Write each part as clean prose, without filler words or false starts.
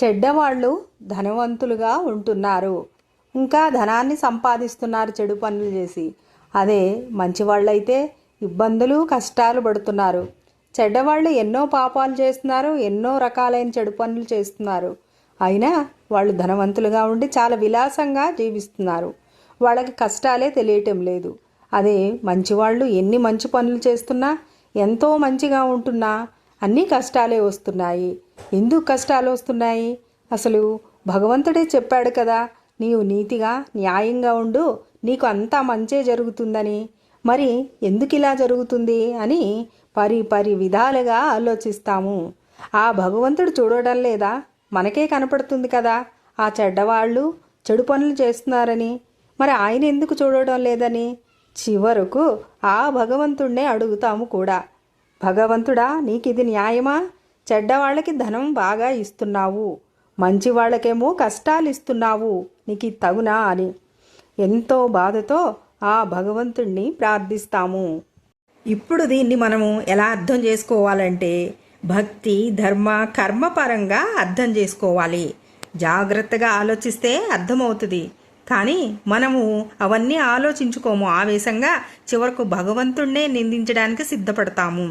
చెడ్డవాళ్ళు ధనవంతులుగా ఉంటున్నారు, ఇంకా ధనాన్ని సంపాదిస్తున్నారు చెడు పనులు చేసి. అదే మంచివాళ్ళైతే ఇబ్బందులు కష్టాలు పడుతున్నారు. చెడ్డవాళ్ళు ఎన్నో పాపాలు చేస్తున్నారు, ఎన్నో రకాలైన చెడు పనులు చేస్తున్నారు. అయినా వాళ్ళు ధనవంతులుగా ఉండి చాలా విలాసంగా జీవిస్తున్నారు. వాళ్ళకి కష్టాలే తెలియటం లేదు. అదే మంచివాళ్ళు ఎన్ని మంచి పనులు చేస్తున్నా, ఎంతో మంచిగా ఉంటున్నా అన్నీ కష్టాలే వస్తున్నాయి. ఎందుకు కష్టాలు వస్తున్నాయి? అసలు భగవంతుడే చెప్పాడు కదా, నీవు నీతిగా న్యాయంగా ఉండు, నీకు అంతా మంచే జరుగుతుందని. మరి ఎందుకు ఇలా జరుగుతుంది అని పరి విధాలుగా ఆలోచిస్తాము. ఆ భగవంతుడు చూడడం లేదా? మనకే కనపడుతుంది కదా ఆ చెడ్డవాళ్ళు చెడు పనులు చేస్తున్నారని. మరి ఆయన ఎందుకు చూడడం లేదని చివరకు ఆ భగవంతుడినే అడుగుతాము కూడా. భగవంతుడా, నీకు ఇది న్యాయమా? చెడ్డవాళ్ళకి ధనం బాగా ఇస్తున్నావు, మంచి వాళ్ళకేమో కష్టాలు ఇస్తున్నావు, నీకు ఇది తగునా అని ఎంతో బాధతో ఆ భగవంతుణ్ణి ప్రార్థిస్తాము. ఇప్పుడు దీన్ని మనము ఎలా అర్థం చేసుకోవాలంటే భక్తి ధర్మ కర్మ పరంగా అర్థం చేసుకోవాలి. జాగ్రత్తగా ఆలోచిస్తే అర్థమవుతుంది. కానీ మనము అవన్నీ ఆలోచించుకోము. ఆవేశంగా చివరకు భగవంతుణ్ణే నిందించడానికి సిద్ధపడతాము.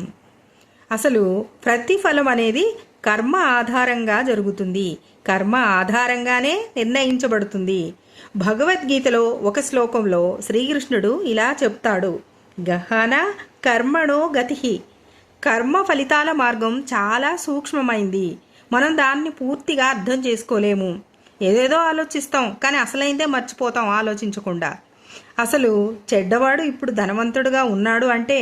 అసలు ప్రతిఫలం అనేది కర్మ ఆధారంగా జరుగుతుంది, కర్మ ఆధారంగానే నిర్ణయించబడుతుంది. భగవద్గీతలో ఒక శ్లోకంలో శ్రీకృష్ణుడు ఇలా చెప్తాడు, గహన కర్మణో గతి. కర్మ ఫలితాల మార్గం చాలా సూక్ష్మమైంది. మనం దాన్ని పూర్తిగా అర్థం చేసుకోలేము. ఏదేదో ఆలోచిస్తాం, కానీ అసలైందే మర్చిపోతాం ఆలోచించకుండా. అసలు చెడ్డవాడు ఇప్పుడు ధనవంతుడుగా ఉన్నాడు అంటే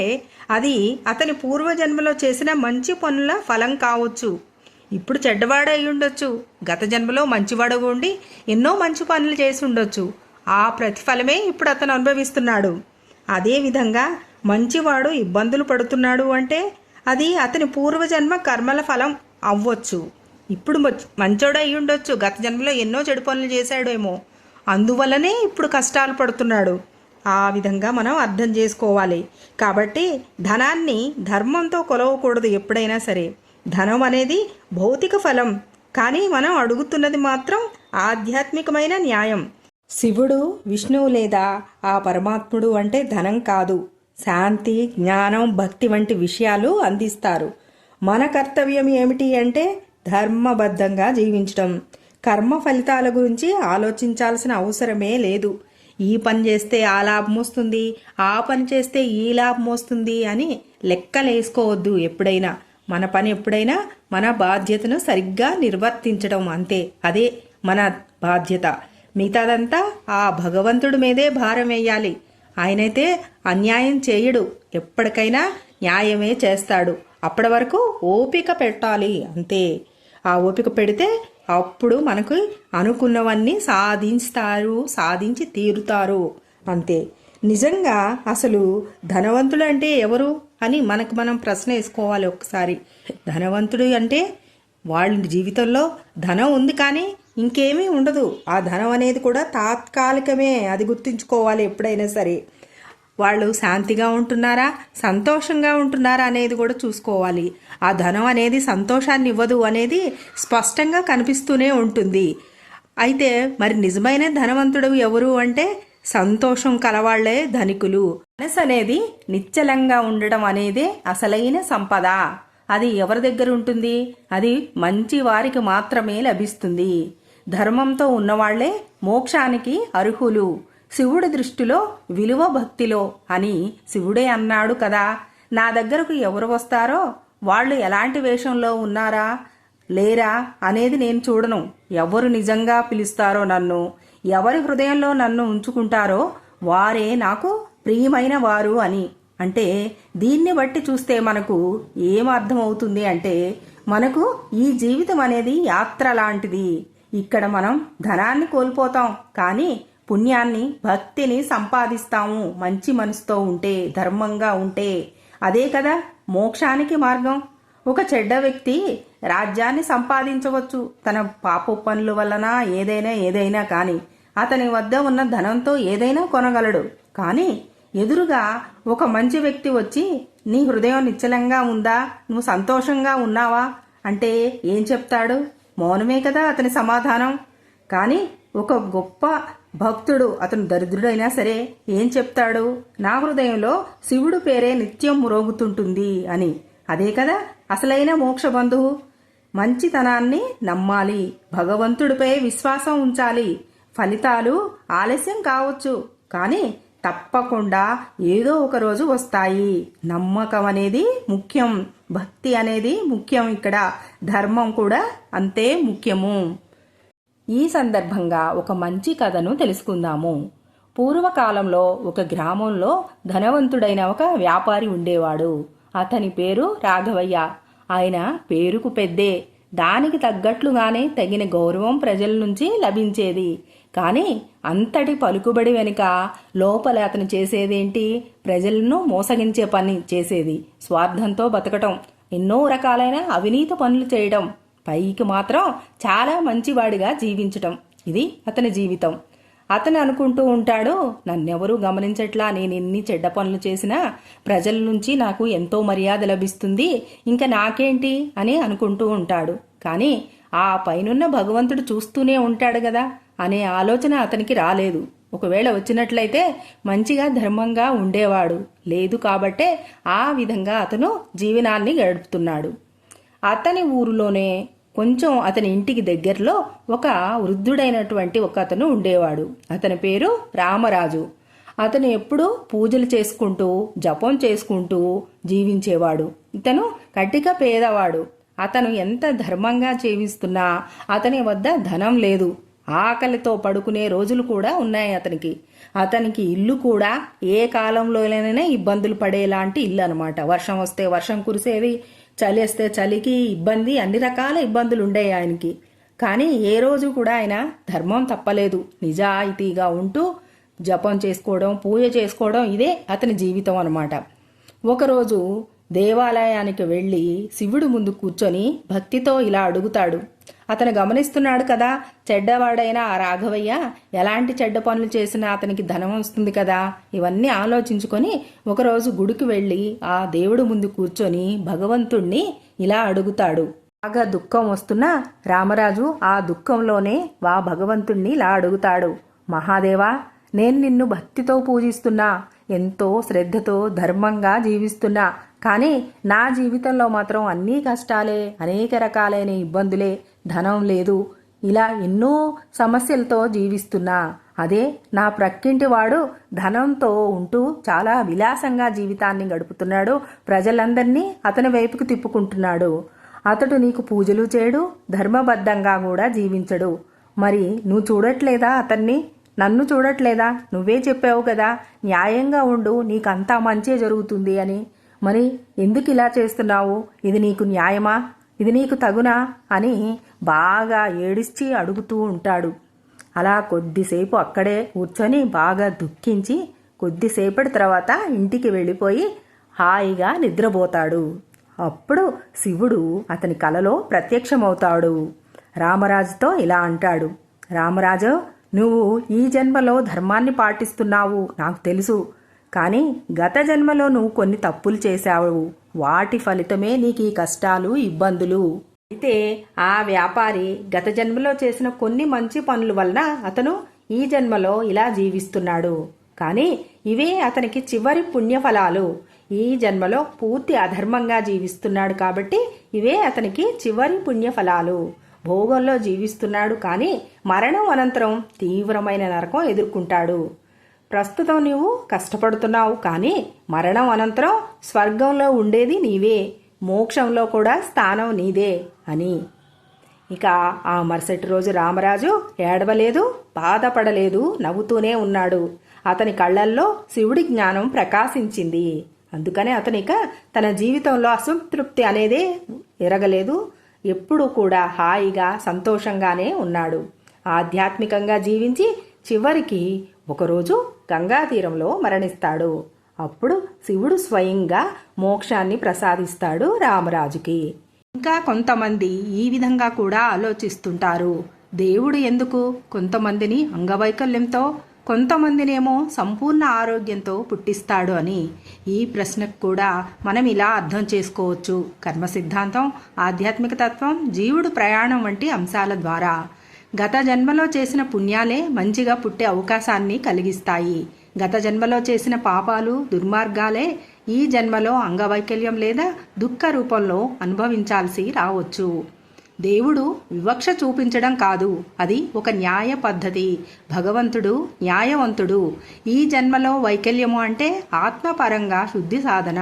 అది అతని పూర్వజన్మలో చేసిన మంచి పనుల ఫలం కావచ్చు. ఇప్పుడు చెడ్డవాడు అయి ఉండొచ్చు, గత జన్మలో మంచివాడు ఉండి ఎన్నో మంచి పనులు చేసి ఉండొచ్చు. ఆ ప్రతిఫలమే ఇప్పుడు అతను అనుభవిస్తున్నాడు. అదేవిధంగా మంచివాడు ఇబ్బందులు పడుతున్నాడు అంటే అది అతని పూర్వజన్మ కర్మల ఫలం అవ్వచ్చు. ఇప్పుడు మంచోడు అయి ఉండొచ్చు, గత జన్మలో ఎన్నో చెడు పనులు చేశాడేమో, అందువల్లనే ఇప్పుడు కష్టాలు పడుతున్నాడు. ఆ విధంగా మనం అర్థం చేసుకోవాలి. కాబట్టి ధనాన్ని ధర్మంతో కొలవకూడదు ఎప్పుడైనా సరే. ధనం అనేది భౌతిక ఫలం, కానీ మనం అడుగుతున్నది మాత్రం ఆధ్యాత్మికమైన న్యాయం. శివుడు విష్ణువు లేదా ఆ పరమాత్ముడు అంటే ధనం కాదు, శాంతి జ్ఞానం భక్తి వంటి విషయాలు అందిస్తారు. మన కర్తవ్యం ఏమిటి అంటే ధర్మబద్ధంగా జీవించడం. కర్మ ఫలితాల గురించి ఆలోచించాల్సిన అవసరమే లేదు. ఈ పని చేస్తే ఆ లాభం వస్తుంది, ఆ పని చేస్తే ఈ లాభం వస్తుంది అని లెక్కలేసుకోవద్దు. ఎప్పుడైనా మన పని ఎప్పుడైనా మన బాధ్యతను సరిగ్గా నిర్వర్తించడం, అంతే. అదే మన బాధ్యత. మిగతాదంతా ఆ భగవంతుడి మీదే భారం వేయాలి. ఆయనైతే అన్యాయం చేయడు, ఎప్పటికైనా న్యాయమే చేస్తాడు. అప్పటి వరకు ఓపిక పెట్టాలి, అంతే. ఆ ఓపిక పెడితే అప్పుడు మనకు అనుకున్నవన్నీ సాధించి తీరుతారు, అంతే. నిజంగా అసలు ధనవంతుడు అంటే ఎవరు అని మనకు మనం ప్రశ్న వేసుకోవాలి ఒకసారి. ధనవంతుడు అంటే వాళ్ళ జీవితంలో ధనం ఉంది కానీ ఇంకేమీ ఉండదు. ఆ ధనం అనేది కూడా తాత్కాలికమే, అది గుర్తుంచుకోవాలి ఎప్పుడైనా సరే. వాళ్ళు శాంతిగా ఉంటున్నారా, సంతోషంగా ఉంటున్నారా అనేది కూడా చూసుకోవాలి. ఆ ధనం అనేది సంతోషాన్ని ఇవ్వదు అనేది స్పష్టంగా కనిపిస్తూనే ఉంటుంది. అయితే మరి నిజమైన ధనవంతుడు ఎవరు అంటే సంతోషం కలవాళ్లే ధనికులు. మనసు అనేది నిశ్చలంగా ఉండడం అనేదే అసలైన సంపద. అది ఎవరి దగ్గర ఉంటుంది? అది మంచి వారికి మాత్రమే లభిస్తుంది. ధర్మంతో ఉన్నవాళ్లే మోక్షానికి అర్హులు. శివుడి దృష్టిలో విలువ భక్తిలో అని శివుడే అన్నాడు కదా. నా దగ్గరకు ఎవరు వస్తారో వాళ్ళు ఎలాంటి వేషంలో ఉన్నారా లేరా అనేది నేను చూడను. ఎవరు నిజంగా పిలుస్తారో నన్ను, ఎవరి హృదయంలో నన్ను ఉంచుకుంటారో వారే నాకు ప్రియమైన వారు అని. అంటే దీన్ని బట్టి చూస్తే మనకు ఏమర్థమవుతుంది అంటే మనకు ఈ జీవితం అనేది యాత్ర లాంటిది. ఇక్కడ మనం ధనాన్ని కోల్పోతాం, కానీ పుణ్యాన్ని భక్తిని సంపాదిస్తాము. మంచి మనసుతో ఉంటే, ధర్మంగా ఉంటే. అదే కదా మోక్షానికి మార్గం. ఒక చెడ్డ వ్యక్తి రాజ్యాన్ని సంపాదించవచ్చు తన పాప పనుల వలన, ఏదైనా కానీ అతని వద్ద ఉన్న ధనంతో ఏదైనా కొనగలడు. కానీ ఎదురుగా ఒక మంచి వ్యక్తి వచ్చి నీ హృదయం నిశ్చలంగా ఉందా, నువ్వు సంతోషంగా ఉన్నావా అంటే ఏం చెప్తాడు? మౌనమే కదా అతని సమాధానం. కానీ ఒక గొప్ప భక్తుడు, అతను దరిద్రుడైనా సరే ఏం చెప్తాడు? నా హృదయంలో శివుడు పేరే నిత్యం మ్రోగుతుంటుంది అని. అదే కదా అసలైన మోక్ష బంధువు. మంచితనాన్ని నమ్మాలి, భగవంతుడిపై విశ్వాసం ఉంచాలి. ఫలితాలు ఆలస్యం కావచ్చు, కానీ తప్పకుండా ఏదో ఒక రోజు వస్తాయి. నమ్మకం అనేది ముఖ్యం, భక్తి అనేది ముఖ్యం. ఇక్కడ ధర్మం కూడా అంతే ముఖ్యము. ఈ సందర్భంగా ఒక మంచి కథను తెలుసుకుందాము. పూర్వకాలంలో ఒక గ్రామంలో ధనవంతుడైన ఒక వ్యాపారి ఉండేవాడు. అతని పేరు రాఘవయ్య. ఆయన పేరుకు పెద్దే, దానికి తగ్గట్లుగానే తగిన గౌరవం ప్రజల నుంచి లభించేది. కానీ అంతటి పలుకుబడి వెనుక లోపల అతను చేసేదేంటి? ప్రజలను మోసగించే పని చేసేది, స్వార్థంతో బతకటం, ఎన్నో రకాలైన అవినీతి పనులు చేయడం, పైకి మాత్రం చాలా మంచివాడిగా జీవించటం. ఇది అతని జీవితం. అతను అనుకుంటూ ఉంటాడు, నన్నెవరూ గమనించట్లా, నేను ఎన్ని చెడ్డ పనులు చేసినా ప్రజల నుంచి నాకు ఎంతో మర్యాద లభిస్తుంది, ఇంకా నాకేంటి అని అనుకుంటూ ఉంటాడు. కానీ ఆ పైనున్న భగవంతుడు చూస్తూనే ఉంటాడు కదా అనే ఆలోచన అతనికి రాలేదు. ఒకవేళ వచ్చినట్లయితే మంచిగా ధర్మంగా ఉండేవాడు. లేదు కాబట్టే ఆ విధంగా అతను జీవనాన్ని గడుపుతున్నాడు. అతని ఊరిలోనే కొంచెం అతని ఇంటికి దగ్గరలో ఒక వృద్ధుడైనటువంటి ఒక అతను ఉండేవాడు. అతని పేరు రామరాజు. అతను ఎప్పుడూ పూజలు చేసుకుంటూ జపం చేసుకుంటూ జీవించేవాడు. ఇతను కటిక పేదవాడు. అతను ఎంత ధర్మంగా జీవిస్తున్నా అతని వద్ద ధనం లేదు. ఆకలితో పడుకునే రోజులు కూడా ఉన్నాయి అతనికి. అతనికి ఇల్లు కూడా ఏ కాలంలోనైనా ఇబ్బందులు పడేలాంటి ఇల్లు అనమాట. వర్షం వస్తే వర్షం కురిసేది, చలి వస్తే చలికి ఇబ్బంది, అన్ని రకాల ఇబ్బందులు ఉండేవి ఆయనకి. కానీ ఏ రోజు కూడా ఆయన ధర్మం తప్పలేదు. నిజాయితీగా ఉంటూ జపం చేసుకోవడం, పూజ చేసుకోవడం, ఇదే అతని జీవితం అనమాట. ఒకరోజు దేవాలయానికి వెళ్ళి శివుడు ముందు కూర్చొని భక్తితో ఇలా అడుగుతాడు. అతను గమనిస్తున్నాడు కదా, చెడ్డవాడైన ఆ రాఘవయ్య ఎలాంటి చెడ్డ పనులు చేసినా అతనికి ధనం వస్తుంది కదా. ఇవన్నీ ఆలోచించుకొని ఒకరోజు గుడికి వెళ్ళి ఆ దేవుడు ముందు కూర్చొని భగవంతుణ్ణి ఇలా అడుగుతాడు. బాగా దుఃఖం వస్తున్నా రామరాజు ఆ దుఃఖంలోనే భగవంతుణ్ణి ఇలా అడుగుతాడు. మహాదేవా, నేను నిన్ను భక్తితో పూజిస్తున్నా, ఎంతో శ్రద్ధతో ధర్మంగా జీవిస్తున్నా, కానీ నా జీవితంలో మాత్రం అన్నీ కష్టాలే, అనేక రకాలైన ఇబ్బందులే, ధనం లేదు, ఇలా ఎన్నో సమస్యలతో జీవిస్తున్నా. అదే నా ప్రక్కింటి వాడు ధనంతో ఉంటూ చాలా విలాసంగా జీవితాన్ని గడుపుతున్నాడు, ప్రజలందరినీ అతని వైపుకు తిప్పుకుంటున్నాడు. అతడు నీకు పూజలు చేయడు, ధర్మబద్ధంగా కూడా జీవించడు. మరి నువ్వు చూడట్లేదా అతన్ని? నన్ను చూడట్లేదా? నువ్వే చెప్పావు కదా న్యాయంగా ఉండు, నీకంతా మంచే జరుగుతుంది అని. మరి ఎందుకు ఇలా చేస్తున్నావు? ఇది నీకు న్యాయమా? ఇది నీకు తగునా అని బాగా ఏడిచి అడుగుతూ ఉంటాడు. అలా కొద్దిసేపు అక్కడే కూర్చొని బాగా దుఃఖించి కొద్దిసేపటి తర్వాత ఇంటికి వెళ్ళిపోయి హాయిగా నిద్రపోతాడు. అప్పుడు శివుడు అతని కలలో ప్రత్యక్షమవుతాడు. రామరాజుతో ఇలా అంటాడు. రామరాజు, నువ్వు ఈ జన్మలో ధర్మాన్ని పాటిస్తున్నావు నాకు తెలుసు, కానీ గత జన్మలో నువ్వు కొన్ని తప్పులు చేశావు. వాటి ఫలితమే నీకు ఈ కష్టాలు, ఇబ్బందులు. అయితే ఆ వ్యాపారి గత జన్మలో చేసిన కొన్ని మంచి పనుల వలన అతను ఈ జన్మలో ఇలా జీవిస్తున్నాడు. కానీ ఇవే అతనికి చివరి పుణ్యఫలాలు. ఈ జన్మలో పూర్తి అధర్మంగా జీవిస్తున్నాడు కాబట్టి ఇవే అతనికి చివరి పుణ్యఫలాలు. భోగంలో జీవిస్తున్నాడు, కానీ మరణం అనంతరం తీవ్రమైన నరకం ఎదుర్కొంటాడు. ప్రస్తుతం నీవు కష్టపడుతున్నావు, కానీ మరణం అనంతరం స్వర్గంలో ఉండేది నీవే, మోక్షంలో కూడా స్థానం నీదే అని. ఇక ఆ మరుసటి రోజు రామరాజు ఏడవలేదు, బాధపడలేదు, నవ్వుతూనే ఉన్నాడు. అతని కళ్ళల్లో శివుడి జ్ఞానం ప్రకాశించింది. అందుకనే అతనిక తన జీవితంలో అసంతృప్తి అనేదే ఎరగలేదు. ఎప్పుడూ కూడా హాయిగా సంతోషంగానే ఉన్నాడు. ఆధ్యాత్మికంగా జీవించి చివరికి ఒకరోజు గంగా తీరంలో మరణిస్తాడు. అప్పుడు శివుడు స్వయంగా మోక్షాన్ని ప్రసాదిస్తాడు రామరాజుకి. ఇంకా కొంతమంది ఈ విధంగా కూడా ఆలోచిస్తుంటారు. దేవుడు ఎందుకు కొంతమందిని అంగవైకల్యంతో, కొంతమందినేమో సంపూర్ణ ఆరోగ్యంతో పుట్టిస్తాడు అని. ఈ ప్రశ్నకు కూడా మనం ఇలా అర్థం చేసుకోవచ్చు. కర్మ సిద్ధాంతం, ఆధ్యాత్మిక తత్వం, జీవుడు ప్రయాణం వంటి అంశాల ద్వారా గత జన్మలో చేసిన పుణ్యాలే మంచిగా పుట్టే అవకాశాన్ని కలిగిస్తాయి. గత జన్మలో చేసిన పాపాలు, దుర్మార్గాలే ఈ జన్మలో అంగవైకల్యం లేదా దుఃఖ రూపంలో అనుభవించాల్సి రావచ్చు. దేవుడు వివక్ష చూపించడం కాదు, అది ఒక న్యాయ పద్ధతి. భగవంతుడు న్యాయవంతుడు. ఈ జన్మలో వైకల్యము అంటే ఆత్మపరంగా శుద్ధి సాధన.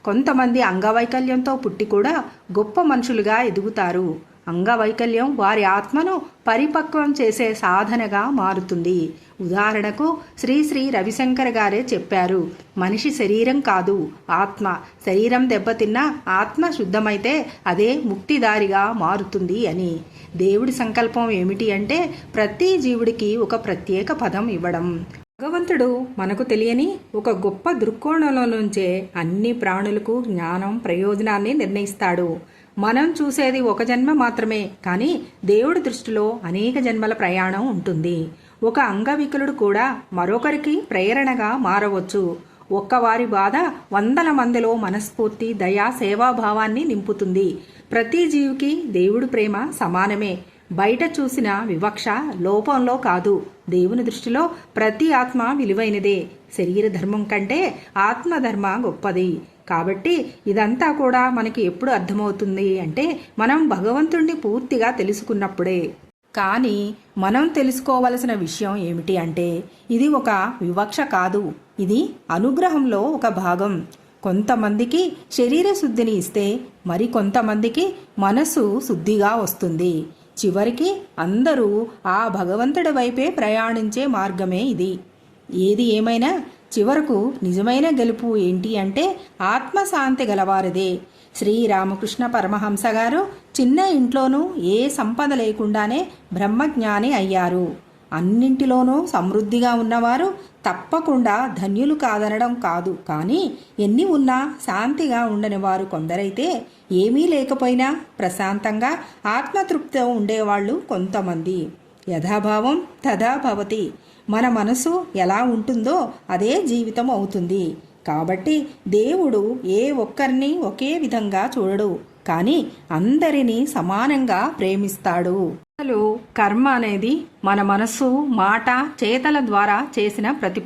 కొంతమంది అంగవైకల్యంతో పుట్టి కూడా గొప్ప మనుషులుగా ఎదుగుతారు. అంగవైకల్యం వారి ఆత్మను పరిపక్వం చేసే సాధనగా మారుతుంది. ఉదాహరణకు శ్రీ శ్రీ రవిశంకర్ గారే చెప్పారు, మనిషి శరీరం కాదు, ఆత్మ. శరీరం దెబ్బతిన్నా ఆత్మ శుద్ధమైతే అదే ముక్తిదారిగా మారుతుంది అని. దేవుడి సంకల్పం ఏమిటి అంటే ప్రతి జీవుడికి ఒక ప్రత్యేక పదం ఇవ్వడం. భగవంతుడు మనకు తెలియని ఒక గొప్ప దృక్కోణంలో నుంచే అన్ని ప్రాణులకు జ్ఞానం, ప్రయోజనాన్ని నిర్ణయిస్తాడు. మనం చూసేది ఒక జన్మ మాత్రమే, కానీ దేవుడి దృష్టిలో అనేక జన్మల ప్రయాణం ఉంటుంది. ఒక అంగవికలుడు కూడా మరొకరికి ప్రేరణగా మారవచ్చు. ఒక్కవారి బాధ వందల మందిలో మనస్ఫూర్తి, దయా, సేవాభావాన్ని నింపుతుంది. ప్రతి జీవికి దేవుడి ప్రేమ సమానమే. బయట చూసిన వివక్ష లోపంలో కాదు, దేవుని దృష్టిలో ప్రతి ఆత్మ విలువైనదే. శరీర ధర్మం కంటే ఆత్మధర్మ గొప్పది. కాబట్టి ఇదంతా కూడా మనకి ఎప్పుడు అర్థమవుతుంది అంటే మనం భగవంతుణ్ణి పూర్తిగా తెలుసుకున్నప్పుడే. కానీ మనం తెలుసుకోవలసిన విషయం ఏమిటి అంటే ఇది ఒక వివక్ష కాదు, ఇది అనుగ్రహంలో ఒక భాగం. కొంతమందికి శరీర శుద్ధిని ఇస్తే మరి కొంతమందికి మనసు శుద్ధిగా వస్తుంది. చివరికి అందరూ ఆ భగవంతుడి వైపే ప్రయాణించే మార్గమే ఇది. ఏది ఏమైనా చివరకు నిజమైన గెలుపు ఏంటి అంటే ఆత్మశాంతి గలవారిదే. శ్రీరామకృష్ణ పరమహంస గారు చిన్న ఇంట్లోనూ ఏ సంపద లేకుండానే బ్రహ్మజ్ఞాని అయ్యారు. అన్నింటిలోనూ సమృద్ధిగా ఉన్నవారు తప్పకుండా ధన్యులు కాదనడం కాదు, కానీ ఎన్ని ఉన్నా శాంతిగా ఉండని వారు కొందరైతే ఏమీ లేకపోయినా ప్రశాంతంగా ఆత్మతృప్తితో ఉండేవాళ్ళు కొంతమంది. యథాభావం తథా భవతి. మన మనసు ఎలా ఉంటుందో అదే జీవితం అవుతుంది. కాబట్టి దేవుడు ఏ ఒక్కరిని ఒకే విధంగా చూడడు, కానీ అందరినీ సమానంగా ప్రేమిస్తాడు. అసలు కర్మ అనేది మన మనసు, మాట, చేతల ద్వారా చేసిన ప్రతి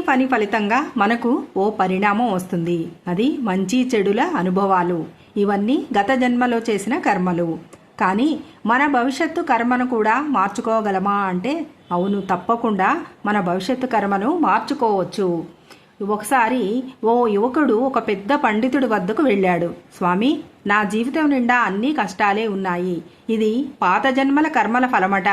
పని ఫలితంగా మనకు ఓ పరిణామం వస్తుంది. అది మంచి చెడుల అనుభవాలు. ఇవన్నీ గత జన్మలో చేసిన కర్మలు. కానీ మన భవిష్యత్తు కర్మను కూడా మార్చుకోగలమా అంటే అవును, తప్పకుండా మన భవిష్యత్తు కర్మను మార్చుకోవచ్చు. ఒకసారి ఓ యువకుడు ఒక పెద్ద పండితుడి వద్దకు వెళ్ళాడు. స్వామి, నా జీవితం నిండా అన్ని కష్టాలే ఉన్నాయి. ఇది పాత జన్మల కర్మల ఫలమట.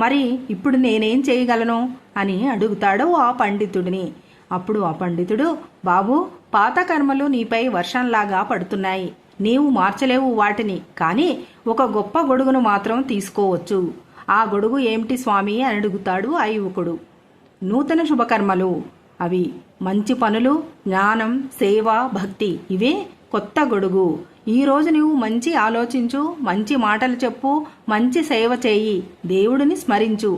మరి ఇప్పుడు నేనేం చేయగలను అని అడుగుతాడు ఆ పండితుడిని. అప్పుడు ఆ పండితుడు, బాబు, పాత కర్మలు నీపై వర్షంలాగా పడుతున్నాయి. నీవు మార్చలేవు వాటిని, కానీ ఒక గొప్ప గొడుగును మాత్రం తీసుకోవచ్చు. ఆ గొడుగు ఏమిటి స్వామి అని అడుగుతాడు ఆ యువకుడు. నూతన శుభకర్మలు. అవి మంచి పనులు, జ్ఞానం, సేవ, భక్తి. ఇవే కొత్త గొడుగు. ఈరోజు నువ్వు మంచి ఆలోచించు, మంచి మాటలు చెప్పు, మంచి సేవ చేయి, దేవుడిని స్మరించు.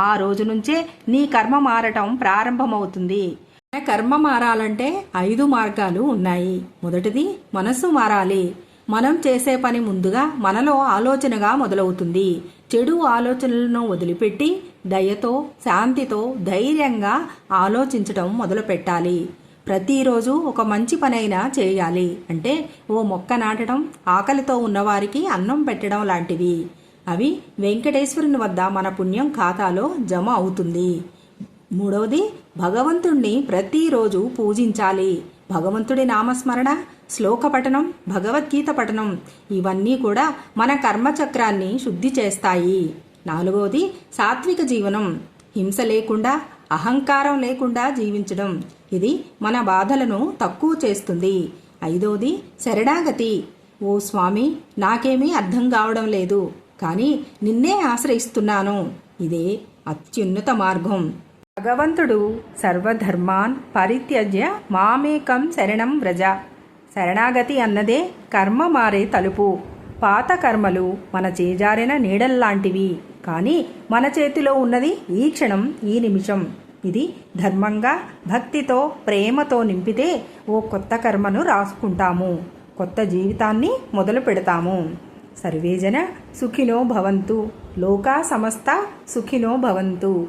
ఆ రోజు నుంచే నీ కర్మ మారటం ప్రారంభమవుతుంది. కర్మ మారాలంటే 5 మార్గాలు ఉన్నాయి. మొదటిది మనసు మారాలి. మనం చేసే పని ముందుగా మనలో ఆలోచనగా మొదలవుతుంది. చెడు ఆలోచనలను వదిలిపెట్టి దయతో, శాంతితో, ధైర్యంగా ఆలోచించడం మొదలు పెట్టాలి. ప్రతిరోజు ఒక మంచి పనైనా చేయాలి. అంటే ఓ మొక్క నాటడం, ఆకలితో ఉన్నవారికి అన్నం పెట్టడం లాంటివి. అవి వెంకటేశ్వరుని వద్ద మన పుణ్యం ఖాతాలో జమ అవుతుంది. మూడవది భగవంతుణ్ణి ప్రతిరోజు పూజించాలి. భగవంతుడి నామస్మరణ, శ్లోక పఠనం, భగవద్గీత పఠనం ఇవన్నీ కూడా మన కర్మచక్రాన్ని శుద్ధి చేస్తాయి. నాలుగవది సాత్విక జీవనం. హింస లేకుండా, అహంకారం లేకుండా జీవించడం. ఇది మన బాధలను తక్కువ చేస్తుంది. ఐదవది శరణాగతి. ఓ స్వామి, నాకేమీ అర్థం కావడం లేదు, కానీ నిన్నే ఆశ్రయిస్తున్నాను. ఇదే అత్యున్నత మార్గం. భగవంతుడు సర్వధర్మాన్ పరిత్యజ్య మామేకం శరణం వ్రజ. శరణాగతి అన్నదే కర్మ మారే తలుపు. పాత కర్మలు మన చేజారిన నీడల్లాంటివి. కానీ మన చేతిలో ఉన్నది ఈ క్షణం, ఈ నిమిషం. ఇది ధర్మంగా, భక్తితో, ప్రేమతో నింపితే ఓ కొత్త కర్మను రాసుకుంటాము, కొత్త జీవితాన్ని మొదలు పెడతాము. సర్వేజన సుఖినో భవంతు, లోకా సమస్త సుఖినో భవంతు.